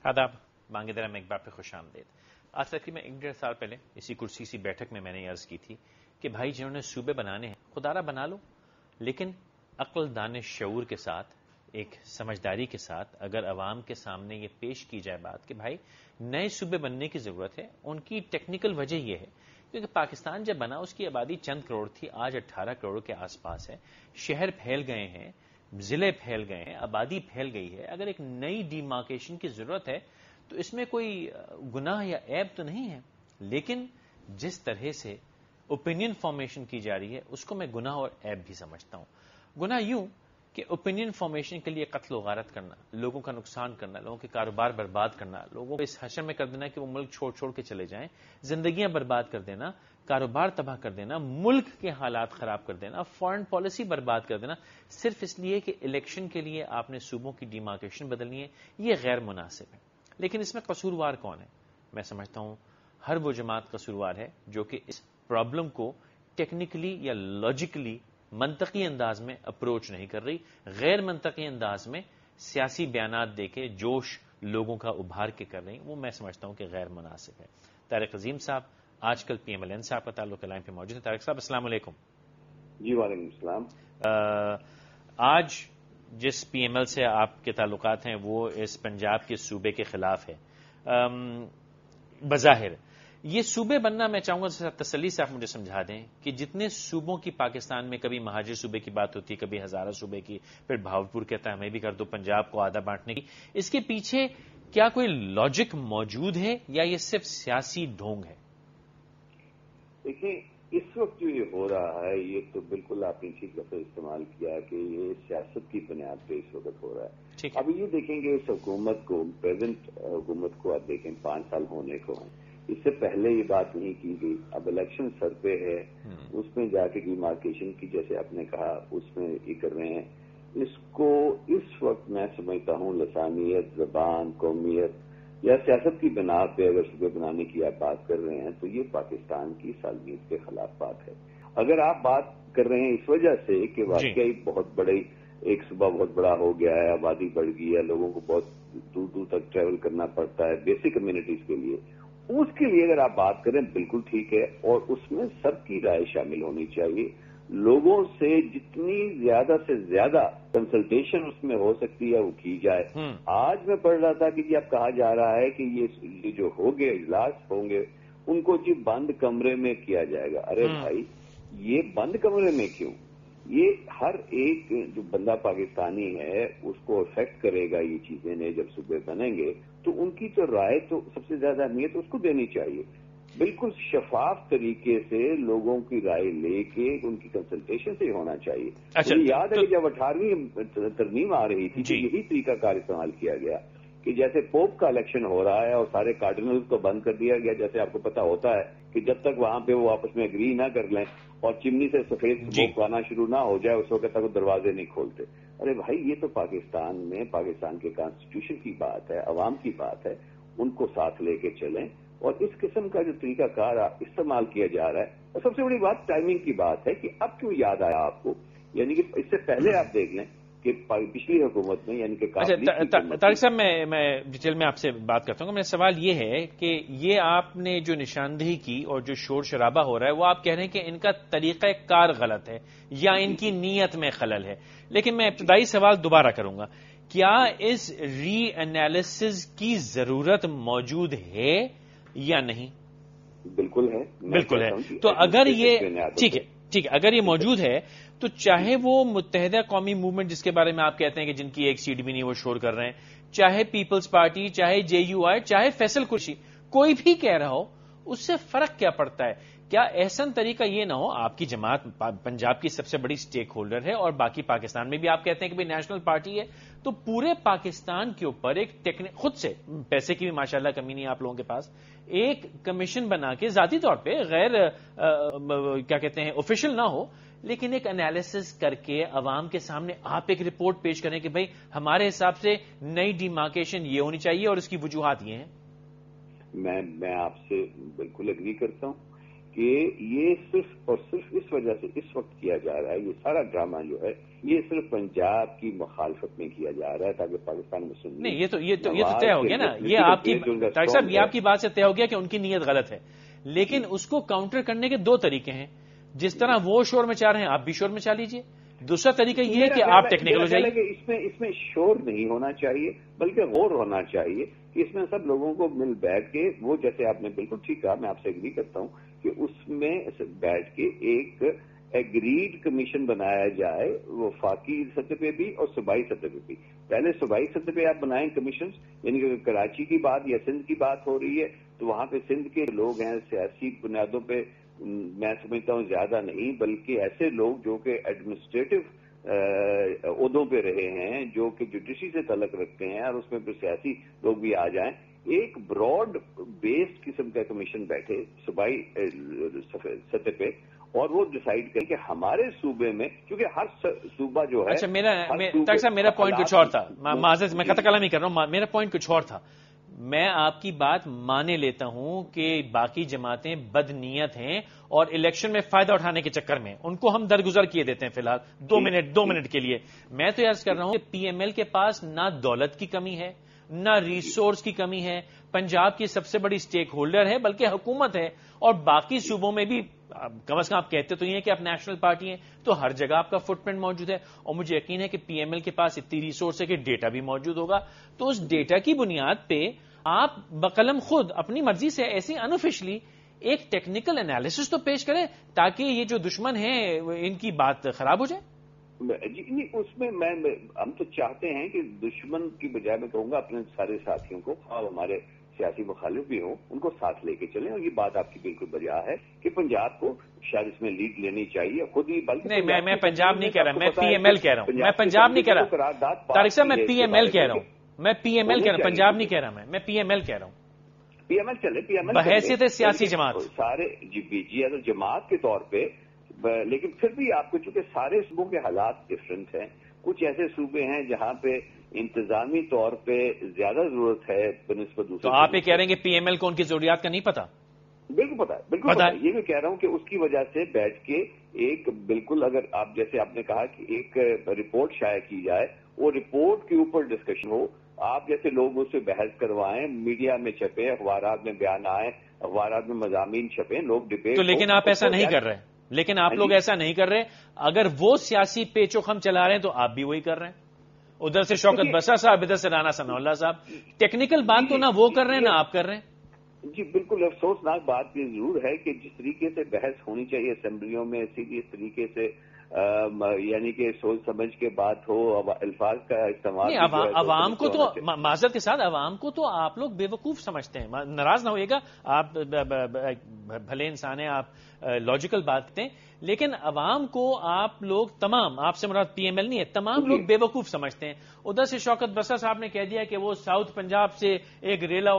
آداب، بانگ درہ میں ایک بار پہ خوش آمدید۔ آج تقریباً 1.5 سال پہلے اسی کرسی سی بیٹھک میں نے عرض کی تھی کہ بھائی جنہوں نے صوبے بنانے ہیں خدارہ بنا لو، لیکن عقل، دانش، شعور کے ساتھ، ایک سمجھداری کے ساتھ اگر عوام کے سامنے یہ پیش کی جائے بات کہ بھائی نئے صوبے بننے کی ضرورت ہے۔ ان کی ٹیکنیکل وجہ یہ ہے کیونکہ پاکستان جب بنا اس کی آبادی چند کروڑ تھی، آج 18 کروڑ کے آس پاس ہے، شہر پھیل گئے ہیں، ضلع پھیل گئے ہیں، آبادی پھیل گئی ہے۔ اگر ایک نئی ڈیمارکیشن کی ضرورت ہے تو اس میں کوئی گناہ یا عیب تو نہیں ہے، لیکن جس طرح سے اوپینین فارمیشن کی جا رہی ہے اس کو میں گناہ اور عیب بھی سمجھتا ہوں۔ گناہ یوں کہ اوپینین فارمیشن کے لیے قتل و غارت کرنا، لوگوں کا نقصان کرنا، لوگوں کے کاروبار برباد کرنا، لوگوں کو اس حشر میں کر دینا کہ وہ ملک چھوڑ چھوڑ کے چلے جائیں، زندگیاں برباد کر دینا، کاروبار تباہ کر دینا، ملک کے حالات خراب کر دینا، فارن پالیسی برباد کر دینا، صرف اس لیے کہ الیکشن کے لیے آپ نے صوبوں کی ڈیمارکیشن بدلنی ہے، یہ غیر مناسب ہے۔ لیکن اس میں قصوروار کون ہے؟ میں سمجھتا ہوں ہر وہ جماعت قصوروار ہے جو کہ اس پرابلم کو ٹیکنیکلی یا لاجیکلی منطقی انداز میں اپروچ نہیں کر رہی، غیر منطقی انداز میں سیاسی بیانات دے کے جوش لوگوں کا ابھار کے کر رہی، وہ میں سمجھتا ہوں کہ غیر مناسب ہے۔ طارق عظیم صاحب آج کل پی ایم ایل این صاحب کا تعلق لائن پہ موجود ہے۔ طارق صاحب السلام علیکم۔ جی وعلیکم السلام۔ آج جس پی ایم ایل سے آپ کے تعلقات ہیں وہ اس پنجاب کے صوبے کے خلاف ہے۔ بظاہر یہ صوبے بننا، میں چاہوں گا تسلی سے آپ مجھے سمجھا دیں کہ جتنے صوبوں کی پاکستان میں کبھی مہاجر صوبے کی بات ہوتی ہے، کبھی ہزارہ صوبے کی، پھر بھاولپور کہتا ہے ہمیں بھی کر دو، پنجاب کو آدھا بانٹنے کی، اس کے پیچھے کیا کوئی لاجک موجود ہے یا یہ صرف سیاسی ڈھونگ ہے؟ دیکھیں اس وقت جو یہ ہو رہا ہے یہ تو بالکل آپ نے ٹھیک لفظ استعمال کیا کہ یہ سیاست کی بنیاد پہ اس وقت ہو رہا ہے۔ اب یہ دیکھیں گے اس حکومت کو، پریزنٹ حکومت کو آپ دیکھیں 5 سال ہونے کو ہیں، اس سے پہلے یہ بات نہیں کی گئی۔ اب الیکشن سر پہ ہے، اس میں جا کے ڈیمارکیشن کی جیسے آپ نے کہا اس میں یہ کر رہے ہیں۔ اس کو اس وقت میں سمجھتا ہوں لسانیت، زبان، قومیت یا سیاست کی بنا پہ اگر صوبے بنانے کی آپ بات کر رہے ہیں تو یہ پاکستان کی سالمیت کے خلاف بات ہے۔ اگر آپ بات کر رہے ہیں اس وجہ سے کہ واقعی بہت بڑے ایک صوبہ بہت بڑا ہو گیا ہے، آبادی بڑھ گئی ہے، لوگوں کو بہت دور دور تک ٹریول کرنا پڑتا ہے بیسک کمیونٹیز کے لیے، اس کے لیے اگر آپ بات کریں بالکل ٹھیک ہے، اور اس میں سب کی رائے شامل ہونی چاہیے۔ لوگوں سے جتنی زیادہ سے زیادہ کنسلٹیشن اس میں ہو سکتی ہے وہ کی جائے۔ آج میں پڑھ رہا تھا کہ جی اب کہا جا رہا ہے کہ یہ جو ہو گئے اجلاس ہوں گے ان کو جی بند کمرے میں کیا جائے گا۔ ارے بھائی یہ بند کمرے میں کیوں؟ یہ ہر ایک جو بندہ پاکستانی ہے اس کو افیکٹ کرے گا یہ چیزیں نے جب صوبے بنیں گے، تو ان کی تو رائے تو سب سے زیادہ اہمیت اس کو دینی چاہیے۔ بالکل شفاف طریقے سے لوگوں کی رائے لے کے ان کی کنسلٹیشن سے ہونا چاہیے۔ مجھے یاد ہے کہ جب 18ویں ترمیم آ رہی تھی تو یہی طریقہ کار استعمال کیا گیا کہ جیسے پوپ کا الیکشن ہو رہا ہے اور سارے کارڈینلز کو بند کر دیا گیا، جیسے آپ کو پتا ہوتا ہے کہ جب تک وہاں پہ وہ آپس میں اگری نہ کر لیں اور چمنی سے سفید سموک آنا شروع نہ ہو جائے اس وقت تک وہ دروازے نہیں کھولتے۔ ارے بھائی یہ تو پاکستان میں پاکستان کے کانسٹیٹیوشن کی بات ہے، عوام کی بات ہے، ان کو ساتھ لے کے چلیں۔ اور اس قسم کا جو طریقہ کار استعمال کیا جا رہا ہے، اور سب سے بڑی بات ٹائمنگ کی بات ہے کہ اب کیوں یاد آیا آپ کو، یعنی کہ اس سے پہلے آپ دیکھ لیں کہ پچھلی حکومت میں یعنی کہ طارق صاحب میں ڈیٹیل میں آپ سے بات کرتا ہوں۔ میرا سوال یہ ہے کہ یہ آپ نے جو نشاندہی کی اور جو شور شرابہ ہو رہا ہے وہ آپ کہہ رہے ہیں کہ ان کا طریقہ کار غلط ہے یا ان کی نیت میں خلل ہے، لیکن میں ابتدائی سوال دوبارہ کروں گا، کیا اس ری انالیسز کی ضرورت موجود ہے یا نہیں؟ بالکل ہے، بالکل ہے۔ تو اگر یہ ٹھیک ہے اگر یہ موجود ہے تو چاہے وہ متحدہ قومی موومنٹ جس کے بارے میں آپ کہتے ہیں کہ جن کی ایک سیٹ بھی نہیں وہ شور کر رہے ہیں، چاہے پیپلز پارٹی، چاہے جے یو آئی، چاہے فیصل قریشی، کوئی بھی کہہ رہا ہو، اس سے فرق کیا پڑتا ہے؟ کیا احسن طریقہ یہ نہ ہو، آپ کی جماعت پنجاب کی سب سے بڑی سٹیک ہولڈر ہے اور باقی پاکستان میں بھی آپ کہتے ہیں کہ بھئی نیشنل پارٹی ہے، تو پورے پاکستان کے اوپر ایک خود سے پیسے کی بھی ماشاءاللہ کمی نہیں آپ لوگوں کے پاس، ایک کمیشن بنا کے ذاتی طور پہ غیر کیا کہتے ہیں آفیشیل نہ ہو لیکن ایک انالیسس کر کے عوام کے سامنے آپ ایک رپورٹ پیش کریں کہ بھئی ہمارے حساب سے نئی ڈیمارکیشن یہ ہونی چاہیے اور اس کی وجوہات یہ ہیں۔ میں آپ سے بالکل اگری کرتا ہوں کہ یہ صرف اور صرف اس وجہ سے اس وقت کیا جا رہا ہے، یہ سارا ڈرامہ جو ہے یہ صرف پنجاب کی مخالفت میں کیا جا رہا ہے تاکہ پاکستان مسلم نہیں، یہ تو طے ہو گیا نا، یہ آپ کی طارق صاحب یہ آپ کی بات سے طے ہو گیا کہ ان کی نیت غلط ہے، لیکن اس کو کاؤنٹر کرنے کے دو طریقے ہیں، جس طرح وہ شور مچا رہے ہیں آپ بھی شور مچا لیجئے، دوسرا طریقہ یہ ہے کہ آپ ٹیکنیکل ہو جائیے۔ اس میں شور نہیں ہونا چاہیے بلکہ غور ہونا چاہیے کہ اس میں سب لوگوں کو مل بیٹھ کے، وہ جیسے آپ نے بالکل ٹھیک کہا، میں آپ سے ایگری کرتا ہوں کہ اس میں بیٹھ کے ایک ایگریڈ کمیشن بنایا جائے، وفاقی سطح پہ بھی اور صوبائی سطح پہ بھی۔ پہلے صوبائی سطح پہ آپ بنائیں کمیشن، یعنی کہ کراچی کی بات یا سندھ کی بات ہو رہی ہے تو وہاں پہ سندھ کے لوگ ہیں، سیاسی بنیادوں پہ میں سمجھتا ہوں زیادہ نہیں، بلکہ ایسے لوگ جو کہ ایڈمنسٹریٹو عہدوں پہ رہے ہیں، جو کہ جوڈیشری سے تعلق رکھتے ہیں، اور اس میں پھر سیاسی لوگ بھی آ جائیں، ایک براڈ بیسڈ قسم کا کمیشن بیٹھے صوبائی سطح پہ، اور وہ ڈیسائیڈ کریں کہ ہمارے صوبے میں، کیونکہ ہر صوبہ جو ہے، اچھا میرا پوائنٹ کچھ اور تھا، معذرت میں قطع کلام ہی کر رہا ہوں، میرا پوائنٹ کچھ اور تھا۔ میں آپ کی بات مانے لیتا ہوں کہ باقی جماعتیں بد نیت ہیں اور الیکشن میں فائدہ اٹھانے کے چکر میں ان کو ہم درگزر کیے دیتے ہیں، فی الحال دو منٹ کے لیے میں تو عرض کر رہا ہوں کہ پی ایم ایل کے پاس نہ دولت کی کمی ہے، نہ ریسورس کی کمی ہے، پنجاب کی سب سے بڑی سٹیک ہولڈر ہے بلکہ حکومت ہے، اور باقی صوبوں میں بھی کم از کم آپ کہتے تو یہ ہیں کہ آپ نیشنل پارٹی ہیں، تو ہر جگہ آپ کا فٹ پرنٹ موجود ہے، اور مجھے یقین ہے کہ پی ایم ایل کے پاس اتنی ریسورس ہے کہ ڈیٹا بھی موجود ہوگا، تو اس ڈیٹا کی بنیاد پہ آپ بقلم خود اپنی مرضی سے ایسی انوفیشلی ایک ٹیکنیکل انالیسس تو پیش کریں تاکہ یہ جو دشمن ہیں ان کی بات خراب ہو جائے۔ جی نہیں، اس میں ہم تو چاہتے ہیں کہ دشمن کی بجائے میں کہوں گا اپنے سارے ساتھیوں کو، اور ہمارے سیاسی مخالف بھی ہوں، ان کو ساتھ لے کے چلیں، اور یہ بات آپ کی بالکل بجا ہے کہ پنجاب کو شاید اس میں لیڈ لینی چاہیے خود ہی، بلکہ نہیں میں پنجاب نہیں کہہ رہا، میں پی ایم ایل کہہ رہا ہوں، میں پنجاب نہیں کہہ رہا طارق صاحب، میں پی ایم ایل کہہ رہا ہوں، میں پی ایم ایل کہہ رہا ہوں، پنجاب نہیں کہہ رہا، میں پی ایم ایل کہہ رہا ہوں، پی ایم ایل چلے، پی ایم ایل بحیثیت سیاسی جماعت سارے جی ایز اے جماعت کے طور پہ، لیکن پھر بھی آپ کو چونکہ سارے صوبوں کے حالات ڈفرنٹ ہیں، کچھ ایسے صوبے ہیں جہاں پہ انتظامی طور پہ زیادہ ضرورت ہے بنسبت دوسرے، تو آپ یہ کہہ رہے ہیں کہ پی ایم ایل کو ان کی ضروریات کا نہیں پتا؟ بالکل پتا ہے، بالکل پتا ہے، یہ میں کہہ رہا ہوں کہ اس کی وجہ سے بیٹھ کے ایک بالکل، اگر آپ جیسے آپ نے کہا کہ ایک رپورٹ شائع کی جائے، وہ رپورٹ کے اوپر ڈسکشن ہو، آپ جیسے لوگ اس سے بحث کروائیں، میڈیا میں چھپے، اخبارات میں بیان آئے، اخبارات میں مضامین چھپیں، لوگ ڈبیٹ تو لیکن آپ ایسا نہیں کر رہے، لیکن آپ لوگ ایسا نہیں کر رہے، اگر وہ سیاسی پیچ و خم چلا رہے ہیں تو آپ بھی وہی کر رہے ہیں، ادھر سے شوکت بسا صاحب، ادھر سے رانا ثناء اللہ صاحب، ٹیکنیکل بات تو نہ وہ کر رہے ہیں نہ آپ کر رہے ہیں۔ جی بالکل افسوسناک بات یہ ضرور ہے کہ جس طریقے سے بحث ہونی چاہیے اسمبلیوں میں، سیدھی اس طریقے سے یعنی کہ سوچ سمجھ کے بات ہو، الفاظ کا استعمال، عوام کو تو معذرت کے ساتھ عوام کو تو آپ لوگ بے وقوف سمجھتے ہیں، ناراض نہ ہوئے گا، آپ بھلے انسان ہیں، آپ لاجیکل بات کرتے ہیں، لیکن عوام کو آپ لوگ تمام، آپ سے مراد پی ایم ایل نہیں ہے، تمام لوگ بے وقوف سمجھتے ہیں۔ ادھر سے شوکت بسا صاحب نے کہہ دیا کہ وہ ساؤتھ پنجاب سے ایک ریلا